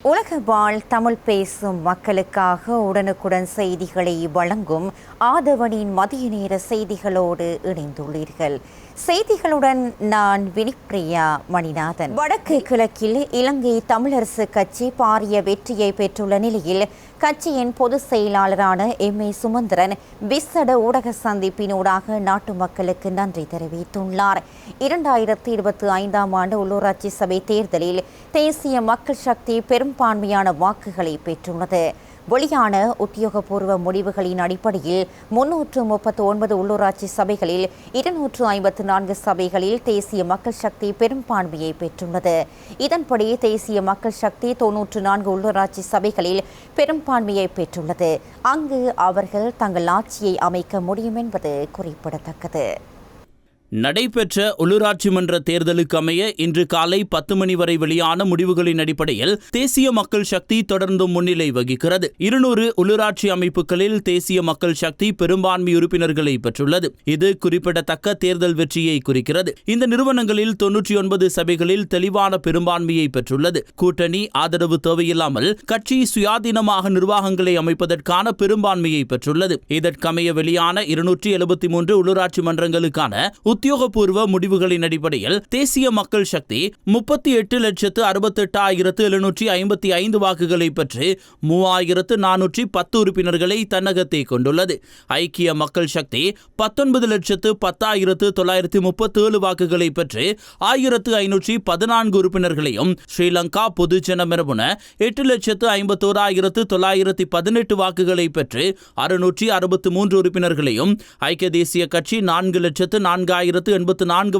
உலக வாழ் தமிழ் பேசும் மக்களுக்காக உடனுக்குடன் செய்திகளை வழங்கும் ஆதவனின் மதிய நேர செய்திகளோடு இணைந்துள்ளீர்கள். செய்திகளுடன் நான் வினிப்பிரியா மணிநாதன். வடக்கு கிழக்கில் இலங்கை தமிழரசு கட்சி பாரிய வெற்றியை பெற்றுள்ள நிலையில் கட்சியின் பொதுச் செயலாளரான எம்.ஏ. சுமந்திரன் விசேட ஊடக சந்திப்பினூடாக நாட்டு மக்களுக்கு நன்றி தெரிவித்துள்ளார். 2025 ஆண்டு உள்ளூராட்சி சபை தேர்தலில் தேசிய மக்கள் சக்தி பெரும்பான்மையான வாக்குகளை பெற்றுள்ளது. வெளியான உத்தியோகபூர்வ முடிவுகளின் அடிப்படையில் 339 உள்ளூராட்சி சபைகளில் 254 சபைகளில் தேசிய மக்கள் சக்தி பெரும்பான்மையை பெற்றுள்ளது. இதன்படி தேசிய மக்கள் சக்தி 94 உள்ளூராட்சி சபைகளில் பெரும்பான்மையை பெற்றுள்ளது. அங்கு அவர்கள் தங்கள் ஆட்சியை அமைக்க முடியும் என்பது குறிப்பிடத்தக்கது. நடைபெற்ற உள்ளூராட்சி மன்ற தேர்தலுக்கு அமைய இன்று காலை 10 மணி வரை வெளியான முடிவுகளின் அடிப்படையில் தேசிய மக்கள் சக்தி தொடர்ந்து முன்னிலை வகிக்கிறது. 200 உள்ளூராட்சி அமைப்புகளில் தேசிய மக்கள் சக்தி பெரும்பான்மை உறுப்பினர்களை பெற்றுள்ளது. இது குறிப்பிடத்தக்க தேர்தல் வெற்றியை குறிக்கிறது. இந்த நிறுவனங்களில் 99 சபைகளில் தெளிவான பெரும்பான்மையை பெற்றுள்ளது. கூட்டணி ஆதரவு தேவையில்லாமல் கட்சி சுயாதீனமாக நிர்வாகங்களை அமைப்பதற்கான பெரும்பான்மையை பெற்றுள்ளது. இதற்கமைய வெளியான 273 உள்ளூராட்சி மன்றங்களுக்கான உத்தியோகபூர்வ முடிவுகளின் அடிப்படையில் தேசிய மக்கள் சக்தி 38,68,755 வாக்குகளை பெற்று 3,410 உறுப்பினர்களை தன்னகத்தை கொண்டுள்ளது. ஐக்கிய மக்கள் சக்தி 19,10,937 வாக்குகளை பெற்று 1,514 உறுப்பினர்களையும், ஸ்ரீலங்கா பொதுஜன பெரமுன 8,51,918 வாக்குகளை பெற்று 663 உறுப்பினர்களையும், ஐக்கிய தேசிய கட்சி 4,04,084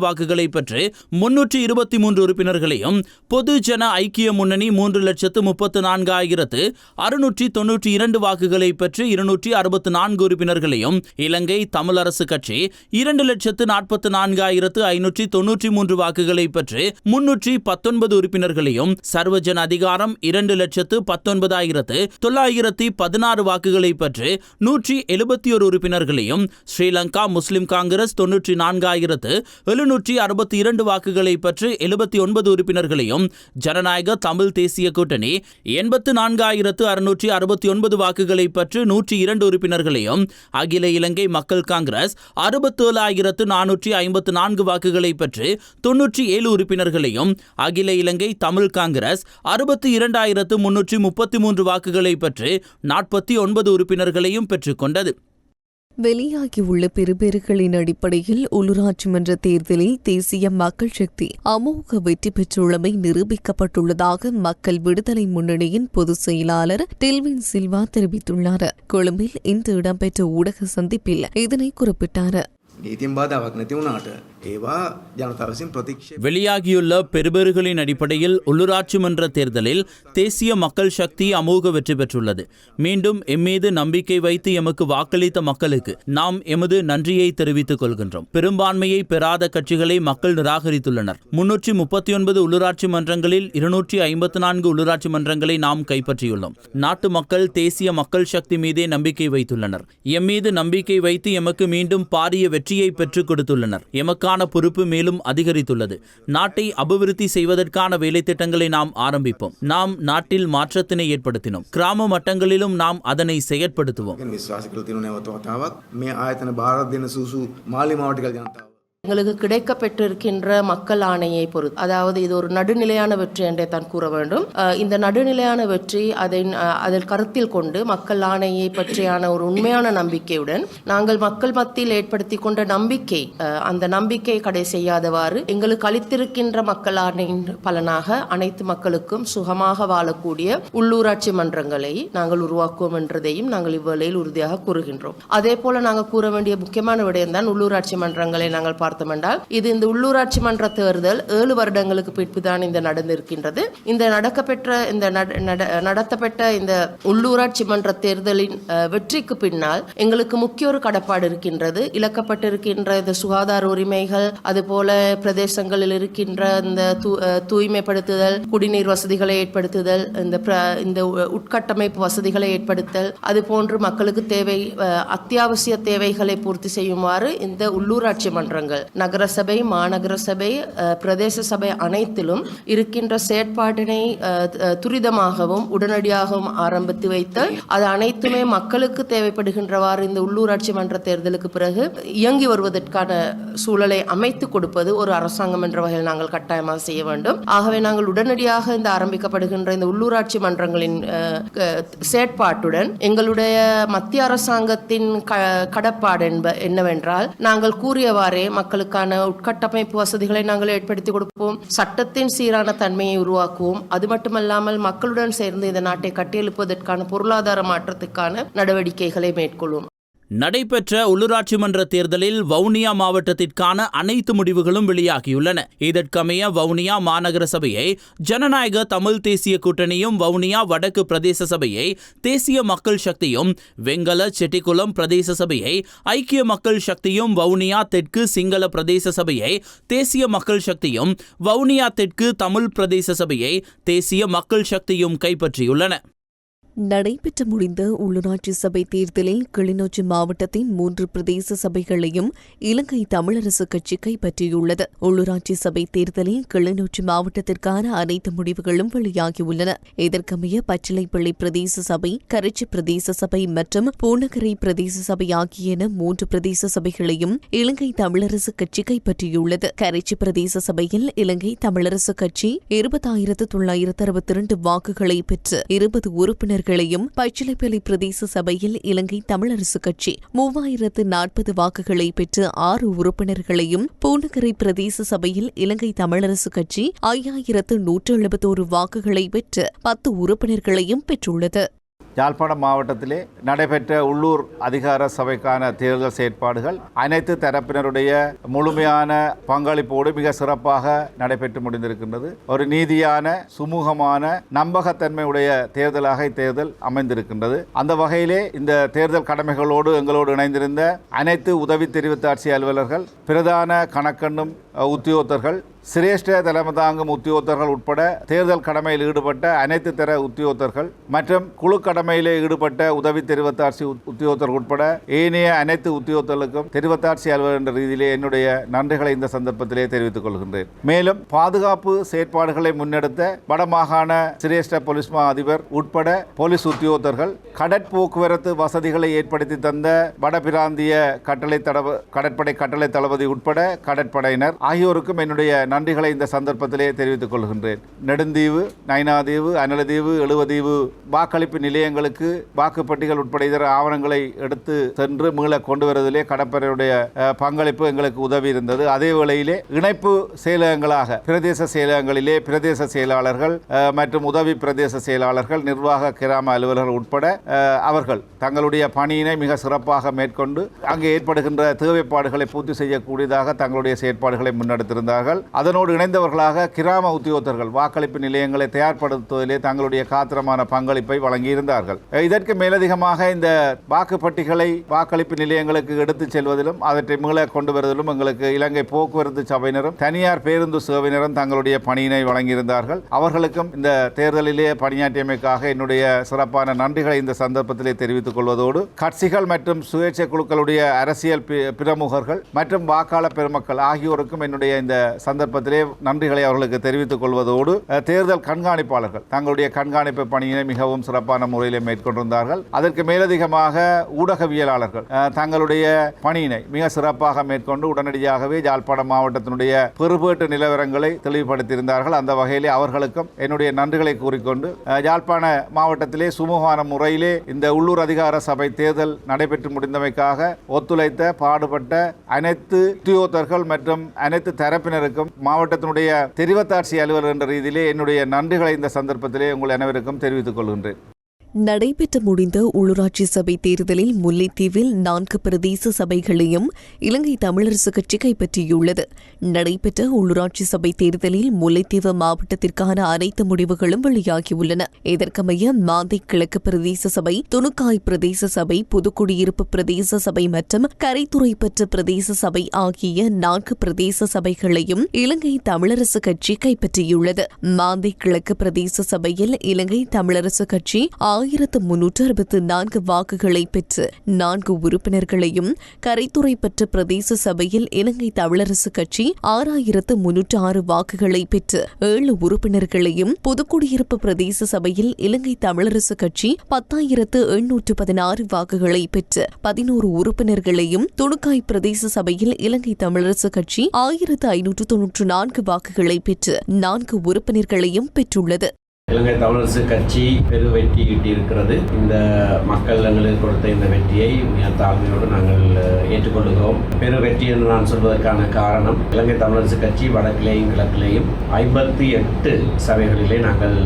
வாக்குகளை பெற்று 323 உறுப்பினர்களையும், பொதுஜன ஐக்கிய முன்னணி 3,34,692 வாக்குகளை பெற்று 264 உறுப்பினர்களையும், இலங்கை தமிழரசு கட்சி 2,44,593 வாக்குகளை பெற்று 319 உறுப்பினர்களையும், சர்வஜன அதிகாரம் 2,19,916 வாக்குகளை பெற்று 171 உறுப்பினர்களையும், ஸ்ரீலங்கா முஸ்லிம் காங்கிரஸ் 94,762 வாக்குகளை பெற்று 79 உறுப்பினர்களையும், ஜனநாயக தமிழ் தேசிய கூட்டணி 84,669 வாக்குகளை பெற்று 102 உறுப்பினர்களையும், அகில இலங்கை மக்கள் காங்கிரஸ் 67,454 வாக்குகளை பெற்று 97 உறுப்பினர்களையும், அகில இலங்கை தமிழ் காங்கிரஸ் 62,333 வாக்குகளை பெற்று 49 உறுப்பினர்களையும் பெற்றுக்கொண்டது. வெளியாகியுள்ள பெறுபேறுகளின் அடிப்படையில் உள்ளூராட்சி மன்ற தேர்தலில் தேசிய மக்கள் சக்தி அமோக வெற்றி பெற்றுள்ளமை நிரூபிக்கப்பட்டுள்ளதாக மக்கள் விடுதலை முன்னணியின் பொதுச் செயலாளர் டெல்வின் சில்வா தெரிவித்துள்ளார். கொழும்பில் இன்று இடம்பெற்ற ஊடக சந்திப்பில் இதனை குறிப்பிட்டார். வெளியாகியுள்ள பெறுபேறுகளின் அடிப்படையில் உள்ளூராட்சி மன்ற தேர்தலில் தேசிய மக்கள் சக்தி அமோக வெற்றி பெற்றுள்ளது. மீண்டும் எம்மீது நம்பிக்கை வைத்து எமக்கு வாக்களித்த மக்களுக்கு நாம் எமது நன்றியை தெரிவித்துக் கொள்கின்றோம். பெரும்பான்மையை பெறாத கட்சிகளை மக்கள் நிராகரித்துள்ளனர். 339 உள்ளூராட்சி மன்றங்களில் 254 உள்ளூராட்சி மன்றங்களை நாம் கைப்பற்றியுள்ளோம். நாட்டு மக்கள் தேசிய மக்கள் சக்தி மீதே நம்பிக்கை வைத்துள்ளனர். எம்மீது நம்பிக்கை வைத்து எமக்கு மீண்டும் பாரிய வெற்றியை பெற்றுக் கொடுத்துள்ளனர். எமக்கான பொறுப்பு மேலும் அதிகரித்துள்ளது. நாட்டை அபிவிருத்தி செய்வதற்கான வேலை திட்டங்களை நாம் ஆரம்பிப்போம். நாம் நாட்டில் மாற்றத்தினை ஏற்படுத்தினோம். கிராம மட்டங்களிலும் நாம் அதனை செயற்படுத்துவோம். எங்களுக்கு கிடைக்கப்பெற்றிருக்கின்ற மக்கள் ஆணையை பொறுத்து, அதாவது இது ஒரு நடுநிலையான வெற்றி என்றே தான் கூற வேண்டும். இந்த நடுநிலையான வெற்றி அதில் கருத்தில் கொண்டு மக்கள் ஆணையை பற்றியான ஒரு உண்மையான நம்பிக்கையுடன் நாங்கள் மக்கள் மத்தியில் ஏற்படுத்தி கொண்ட நம்பிக்கை, அந்த நம்பிக்கை கடை செய்யாதவாறு எங்களுக்கு அளித்திருக்கின்ற மக்கள் ஆணையின் பலனாக அனைத்து மக்களுக்கும் சுகமாக வாழக்கூடிய உள்ளூராட்சி மன்றங்களை நாங்கள் உருவாக்குவோம் என்றதையும் நாங்கள் இவ்வேளையில் உறுதியாக கூறுகின்றோம். அதே போல நாங்கள் கூற வேண்டிய முக்கியமான விடயம் தான் உள்ளூராட்சி மன்றங்களை நாங்கள் பார்த்தோம் என்றால், இது இந்த உள்ளூராட்சி மன்ற தேர்தல் 7 வருடங்களுக்கு பின்புதான் இந்த நடந்திருக்கின்றது. இந்த நடத்தப்பட்ட இந்த உள்ளூராட்சி மன்ற தேர்தலின் வெற்றிக்கு பின்னால் எங்களுக்கு முக்கிய ஒரு கடப்பாடு இருக்கின்றது. இழக்கப்பட்டிருக்கின்ற இந்த சுகாதார உரிமைகள், அதுபோல பிரதேசங்களில் இருக்கின்ற இந்த தூய்மைப்படுத்துதல், குடிநீர் வசதிகளை ஏற்படுத்துதல், இந்த உட்கட்டமைப்பு வசதிகளை ஏற்படுத்தல், அது போன்று மக்களுக்கு அத்தியாவசிய தேவைகளை பூர்த்தி செய்யுமாறு இந்த உள்ளூராட்சி மன்றங்கள் நகரசபை, மாநகர சபை, பிரதேச சபை அனைத்திலும் இருக்கின்ற செயற்பாட்டினை துரிதமாகவும் உடனடியாகவும் ஆரம்பித்து வைத்து அது அனைத்துமே மக்களுக்கு தேவைப்படுகின்றவாறு இந்த உள்ளூராட்சி மன்ற தேர்தலுக்கு பிறகு இயங்கி வருவதற்கான சூழலை அமைத்து கொடுப்பது ஒரு அரசாங்கம் என்ற வகையில் நாங்கள் கட்டாயமாக செய்ய வேண்டும். ஆகவே நாங்கள் உடனடியாக இந்த ஆரம்பிக்கப்படுகின்ற இந்த உள்ளூராட்சி மன்றங்களின் செயற்பாட்டுடன் எங்களுடைய மத்திய அரசாங்கத்தின் கடப்பாடு என்னவென்றால் நாங்கள் கூறியவாறே மக்களுக்கான உட்கட்டமைப்பு வசதிகளை நாங்கள் ஏற்படுத்தி கொடுப்போம், சட்டத்தின் சீரான தன்மையை உருவாக்குவோம். அது மட்டுமல்லாமல் மக்களுடன் சேர்ந்து இந்த நாட்டை கட்டியெழுப்பதற்கான பொருளாதார மாற்றத்துக்கான நடவடிக்கைகளை மேற்கொள்வோம். நடைபெற்ற உள்ளூராட்சி மன்ற தேர்தலில் வவுனியா மாவட்டத்திற்கான அனைத்து முடிவுகளும் வெளியாகியுள்ளன. இதற்கமைய வவுனியா மாநகர சபையை ஜனநாயக தமிழ் தேசிய கூட்டணியும், வவுனியா வடக்கு பிரதேச சபையை தேசிய மக்கள் சக்தியும், வெங்கல செட்டிக்குளம் பிரதேச சபையை ஐக்கிய மக்கள் சக்தியும், வவுனியா தெற்கு சிங்கள பிரதேச சபையை தேசிய மக்கள் சக்தியும், வவுனியா தெற்கு தமிழ் பிரதேச சபையை தேசிய மக்கள் சக்தியும் கைப்பற்றியுள்ளன. நடைபெற்று முடிந்த உள்ளூராட்சி சபை தேர்தலில் கிளிநொச்சி மாவட்டத்தின் 3 பிரதேச சபைகளையும் இலங்கை தமிழரசு கட்சி கைப்பற்றியுள்ளது. உள்ளூராட்சி சபை தேர்தலில் கிளிநொச்சி மாவட்டத்திற்கான அனைத்து முடிவுகளும் வெளியாகியுள்ளன. இதற்கமைய பச்சிலைப்பள்ளி பிரதேச சபை, கரைச்சி பிரதேச சபை மற்றும் பூநகரை பிரதேச சபை ஆகியன 3 பிரதேச சபைகளையும் இலங்கை தமிழரசு கட்சி கைப்பற்றியுள்ளது. கரைச்சி பிரதேச சபையில் இலங்கை தமிழரசு கட்சி 20,962 வாக்குகளை பெற்று 20 உறுப்பினர்கள், பச்சிலைப்பள்ளி பிரதேச சபையில் இலங்கை தமிழரசு கட்சி 3040 வாக்குகளை பெற்று 6 உறுப்பினர்களையும், பூநகரை பிரதேச சபையில் இலங்கை தமிழரசு கட்சி 5171 வாக்குகளை பெற்று 10 உறுப்பினர்களையும் பெற்றுள்ளது. யாழ்ப்பாணம் மாவட்டத்திலே நடைபெற்ற உள்ளூர் அதிகார சபைக்கான தேர்தல் செயற்பாடுகள் அனைத்து தரப்பினருடைய முழுமையான பங்களிப்போடு மிக சிறப்பாக நடைபெற்று முடிந்திருக்கின்றது. ஒரு நீதியான, சுமூகமான, நம்பகத்தன்மையுடைய தேர்தலாக இத்தேர்தல் அமைந்திருக்கின்றது. அந்த வகையிலே இந்த தேர்தல் கடமைகளோடு எங்களோடு இணைந்திருந்த அனைத்து உதவி தெரிவித்தாட்சி அலுவலர்கள், பிரதான கணக்கெண்ணும் உத்தியோகத்தர்கள், சிரேஷ்ட தலைமை தாங்கும் உத்தியோகத்தர்கள் உட்பட தேர்தல் கடமையில் ஈடுபட்ட அனைத்து தர உத்தியோகத்தர்கள் மற்றும் குழு கடமையிலே ஈடுபட்ட உதவி தெரிவத்தாட்சி உத்தியோகத்தர்கள் உட்பட ஏனைய அனைத்து உத்தியோகத்தர்களுக்கும் தெரிவத்தாட்சி அலுவலர் என்ற ரீதியிலே என்னுடைய நன்றிகளை இந்த சந்தர்ப்பத்திலே தெரிவித்துக் கொள்கின்றேன். மேலும் பாதுகாப்பு செயற்பாடுகளை முன்னெடுத்த வடமாகாண சிரேஷ்ட போலீஸ் மா அதிபர் உட்பட போலீஸ் உத்தியோகத்தர்கள், கடற்போக்குவரத்து வசதிகளை ஏற்படுத்தி தந்த வடபிராந்திய கடற்படை கட்டளை தளபதி உட்பட கடற்படையினர் ஆகியோருக்கும் என்னுடைய நன்றிகளை இந்த சந்தர்ப்பத்திலே தெரிவித்துக் கொள்கின்றேன். நெடுந்தீவு, நைனாதீவு, அனலதீவு, எழுவதீவு வாக்களிப்பு நிலையங்களுக்கு வாக்குப்பட்டிகள் உட்பட இதர ஆவணங்களை எடுத்து சென்று மீள கொண்டு வருவதிலே கடற்படையுடைய பங்களிப்பு எங்களுக்கு உதவி இருந்தது. அதே வேளையிலே இணைப்பு செயலகங்களாக பிரதேச செயலகங்களிலே பிரதேச செயலாளர்கள் மற்றும் உதவி பிரதேச செயலாளர்கள், நிர்வாக கிராம அலுவலர்கள் உட்பட அவர்கள் தங்களுடைய பணியினை மிக சிறப்பாக மேற்கொண்டு அங்கே ஏற்படுகின்ற தேவைப்பாடுகளை பூர்த்தி செய்யக்கூடியதாக தங்களுடைய செயற்பாடுகளை முன்னெடுத்திருந்தார்கள். அதனோடு இணைந்தவர்களாக கிராம உத்தியோகத்தர்கள் வாக்களிப்பு நிலையங்களை தயார்படுத்துவதிலே தங்களுடைய காத்திரமான பங்களிப்பை வழங்கியிருந்தார்கள். இதற்கு மேலதிகமாக இந்த வாக்குப்பட்டிகளை வாக்களிப்பு நிலையங்களுக்கு எடுத்துச் செல்வதிலும் அவற்றை மீள கொண்டு வருவதிலும் எங்களுக்கு இலங்கை போக்குவரத்து சபையினரும் தனியார் பேருந்து சேவையினரும் தங்களுடைய பணியினை வழங்கியிருந்தார்கள். அவர்களுக்கும் இந்த தேர்தலிலே பணியாற்றியமைக்காக என்னுடைய சிறப்பான நன்றிகளை இந்த சந்தர்ப்பத்திலே தெரிவித்துக் கொள்வதோடு, கட்சிகள் மற்றும் சுயேட்சை குழுக்களுடைய அரசியல் பிரமுகர்கள் மற்றும் வாக்காளர் பெருமக்கள் ஆகியோருக்கும் என்னுடைய இந்த சந்தர்ப்பத்திலே நன்றிகளை அவர்களுக்கு தெரிவித்துக் கொள்வதோடு, தேர்தல் கண்காணிப்பாளர்கள் தங்களுடைய கண்காணிப்பு பணியினை மிகவும் சிறப்பான முறையில் மேற்கொண்டிருந்தார்கள். அதற்கு மேலதிகமாக ஊடகவியலாளர்கள் தங்களுடைய பணியினை மிக சிறப்பாக மேற்கொண்டு உடனடியாகவே யாழ்ப்பாணம் மாவட்டத்தினுடைய பெறுபேட்டு நிலவரங்களை தெளிவுபடுத்தியிருந்தார்கள். அந்த வகையிலே அவர்களுக்கும் என்னுடைய நன்றிகளை கூறிக்கொண்டு, யாழ்ப்பாண மாவட்டத்திலே சுமூகமான முறையிலே இந்த உள்ளூர் அதிகார சபை தேர்தல் நடைபெற்று முடிந்தமைக்காக ஒத்துழைத்த பாடுபட்ட அனைத்து உத்தியோகத்தர்கள் மற்றும் அனைத்து தரப்பினருக்கும் மாவட்டத்தினுடைய தெரிவத்தாட்சி அலுவலர் என்ற ரீதியிலே என்னுடைய நன்றிகளை இந்த சந்தர்ப்பத்திலே உங்கள் அனைவருக்கும் தெரிவித்துக் கொள்கின்றேன். நடைபெற்று முடிந்த உள்ளூராட்சி சபை தேர்தலில் முல்லைத்தீவில் 4 பிரதேச சபைகளையும் இலங்கை தமிழரசு கட்சி கைப்பற்றியுள்ளது. நடைபெற்ற உள்ளூராட்சி சபை தேர்தலில் முல்லைத்தீவு மாவட்டத்திற்கான அனைத்து முடிவுகளும் வெளியாகியுள்ளன. இதற்கமைய மாந்தை கிழக்கு பிரதேச சபை, துணுக்காய் பிரதேச சபை, புதுக்குடியிருப்பு பிரதேச சபை மற்றும் கரைத்துறைப்பற்று பிரதேச சபை ஆகிய 4 பிரதேச சபைகளையும் இலங்கை தமிழரசு கட்சி கைப்பற்றியுள்ளது. மாந்தை கிழக்கு பிரதேச சபையில் இலங்கை தமிழரசு கட்சி 1364 வாக்குகளை பெற்று 4 உறுப்பினர்களையும், கரைத்துறை பெற்ற பிரதேச சபையில் இலங்கை தமிழரசு கட்சி 6306 வாக்குகளை பெற்று 7 உறுப்பினர்களையும், புதுக்குடியிருப்பு பிரதேச சபையில் இலங்கை தமிழரசு கட்சி 10,816 வாக்குகளை பெற்று 11 உறுப்பினர்களையும், துணுக்காய் பிரதேச சபையில் இலங்கை தமிழரசு கட்சி 1594 வாக்குகளை பெற்று 4 உறுப்பினர்களையும் பெற்றுள்ளது. இலங்கை தமிழரசு கட்சி பெரு வெற்றி ஈட்டியிருக்கிறது. இந்த மக்கள் எங்களுக்கு கொடுத்த இந்த வெற்றியை மிக தாழ்மையோடு நாங்கள் ஏற்றுக்கொள்கிறோம். பெரு வெற்றி என்று நான் சொல்வதற்கான காரணம், இலங்கை தமிழரசு கட்சி வடக்கிலேயும் கிழக்கிலேயும் 58 சபைகளிலே நாங்கள்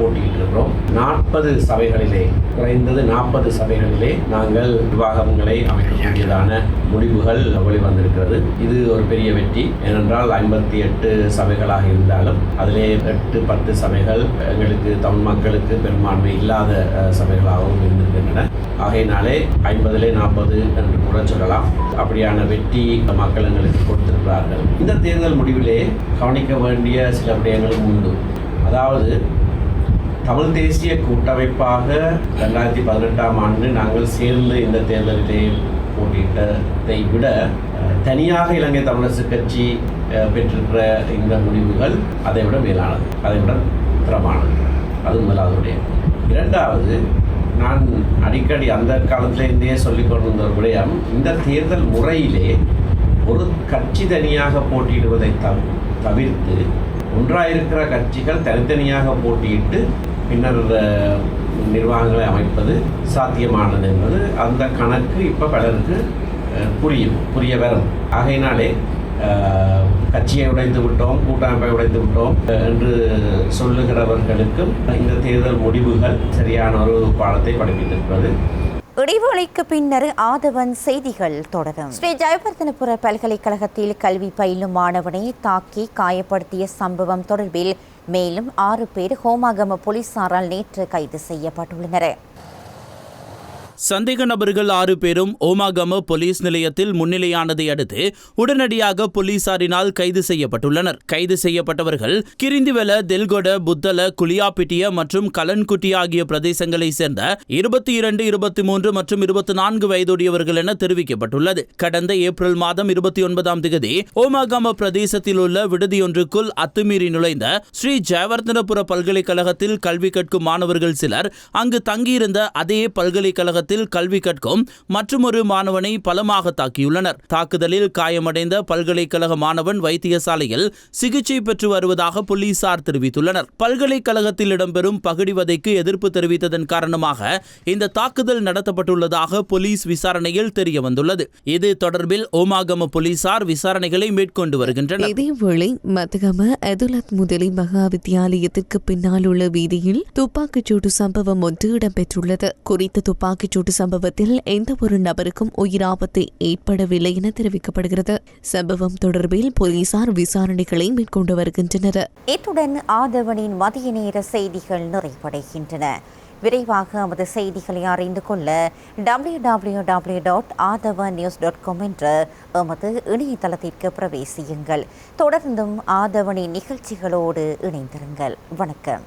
போட்டியிட்டிருக்கிறோம். 40 சபைகளிலே, குறைந்தது 40 சபைகளிலே நாங்கள் நிர்வாகங்களை அமைக்கக்கூடியதான முடிவுகள் வெளிவந்திருக்கிறது. இது ஒரு பெரிய வெற்றி. ஏனென்றால் 58 சபைகளாக இருந்தாலும் அதிலே 8-10 சபைகள் எங்களுக்கு தமிழ் மக்களுக்கு பெரும்பான்மை இல்லாத சபைகளாகவும் இருந்திருக்கின்றன. ஆகையினாலே 50-40 என்று கூட சொல்லலாம். அப்படியான வெற்றி மக்கள் எங்களுக்கு கொடுத்திருக்கிறார்கள். இந்த தேர்தல் முடிவிலே கவனிக்க வேண்டிய சில விடயங்களும் உண்டு. அதாவது, தமிழ் தேசிய கூட்டமைப்பாக 2018ஆம் ஆண்டு நாங்கள் சேர்ந்து இந்த தேர்தலிலே போட்டியிட்டதை விட தனியாக இலங்கை தமிழரசு கட்சி பெற்றிருக்கிற இந்த முடிவுகள் அதை விட மேலானது, அதை விட திறமானது. அது முதலாவதுடைய. இரண்டாவது, நான் அடிக்கடி அந்த காலத்திலேருந்தே சொல்லிக் கொண்டிருந்த ஒரு விடயம், இந்த தேர்தல் முறையிலே ஒரு கட்சி தனியாக போட்டியிடுவதை தவிர்த்து ஒன்றாயிருக்கிற கட்சிகள் தனித்தனியாக போட்டியிட்டு பின்னர் நிர்வாகங்களை அமைப்பது சாத்தியமானது என்பது அந்த கணக்கு இப்போ பலருக்கு புரிய வரும். ஆகையினாலே கட்சியை உடைத்து விட்டோம், கூட்டமைப்பை உடைத்து விட்டோம் என்று சொல்லுகிறவர்களுக்கும் இந்த தேர்தல் முடிவுகள் சரியான ஒரு பாடத்தை படிப்பித்திருக்கிறது. இடைவேளைக்கு பின்னர் ஆதவன் செய்திகள் தொடரும். ஸ்ரீ ஜெயவர்தனபுர பல்கலைக்கழகத்தில் கல்வி பயிலும் மாணவனை தாக்கி காயப்படுத்திய சம்பவம் தொடர்பில் மேலும் 6 பேர் ஹோமாகம போலீசாரால் நேற்று கைது செய்யப்பட்டுள்ளனர். சந்தேக நபர்கள் 6 பேரும் ஓமாகம போலீஸ் நிலையத்தில் முன்னிலையானதை அடுத்து உடனடியாக போலீசாரினால் கைது செய்யப்பட்டுள்ளனர். கைது செய்யப்பட்டவர்கள் கிரிந்திவெல, தெல்கொட, புத்தல, குளியாப்பிட்டிய மற்றும் கலன்குட்டி ஆகிய பிரதேசங்களை சேர்ந்த 22, 23 மற்றும் 24 வயதுடையவர்கள் என தெரிவிக்கப்பட்டுள்ளது. கடந்த ஏப்ரல் மாதம் 29ஆம் தேதி ஓமாகம பிரதேசத்தில் உள்ள விடுதியொன்றுக்குள் அத்துமீறி நுழைந்த ஸ்ரீ ஜெயவர்தனபுர பல்கலைக்கழகத்தில் கல்வி கற்கும் மாணவர்கள் சிலர் அங்கு தங்கியிருந்த அதே பல்கலைக்கழகத்தில் கல்வி கற்கும் மற்றொரு மாணவனை பலமாக தாக்கியுள்ளனர். தாக்குதலில் காயமடைந்த பல்கலைக்கழக மாணவன் வைத்தியசாலையில் சிகிச்சை பெற்று வருவதாக போலீசார் தெரிவித்துள்ளனர். பல்கலைக்கழகத்தில் இடம்பெறும் பகுடிவதைக்கு எதிர்ப்பு தெரிவித்ததன் காரணமாக இந்த தாக்குதல் நடத்தப்பட்டுள்ளதாக போலீஸ் விசாரணையில் தெரிய வந்துள்ளது. இது தொடர்பில் ஓமாகம போலீசார் விசாரணைகளை மேற்கொண்டு வருகின்றனர். இதேவேளை மத்தகம அதுலத் முதலி மகா வித்தியாலயத்திற்கு பின்னால் உள்ள வீதியில் துப்பாக்கிச்சூடு சம்பவம் ஒன்று இடம்பெற்றுள்ளது. குறித்த துப்பாக்கிச்சூடு சம்பவத்தில் எந்த ஒரு நபருக்கும் உயிராபத்து ஏற்படவில்லை என தெரிவிக்கப்படுகிறது. சம்பவம் தொடர்பில் போலீசார் விசாரணைகளை மேற்கொண்டு வருகின்றனர். இத்துடன் ஆதவனின் மதிய நேர செய்திகள் நிறைவடைகின்றன. விரைவாக நமது செய்திகளை அறிந்து கொள்ள www.aadavannews.com என்ற எமது இணையதளத்திற்கு பிரவேசியுங்கள். தொடர்ந்தும் ஆதவனின் நிகழ்ச்சிகளோடு இணைந்திருங்கள். வணக்கம்.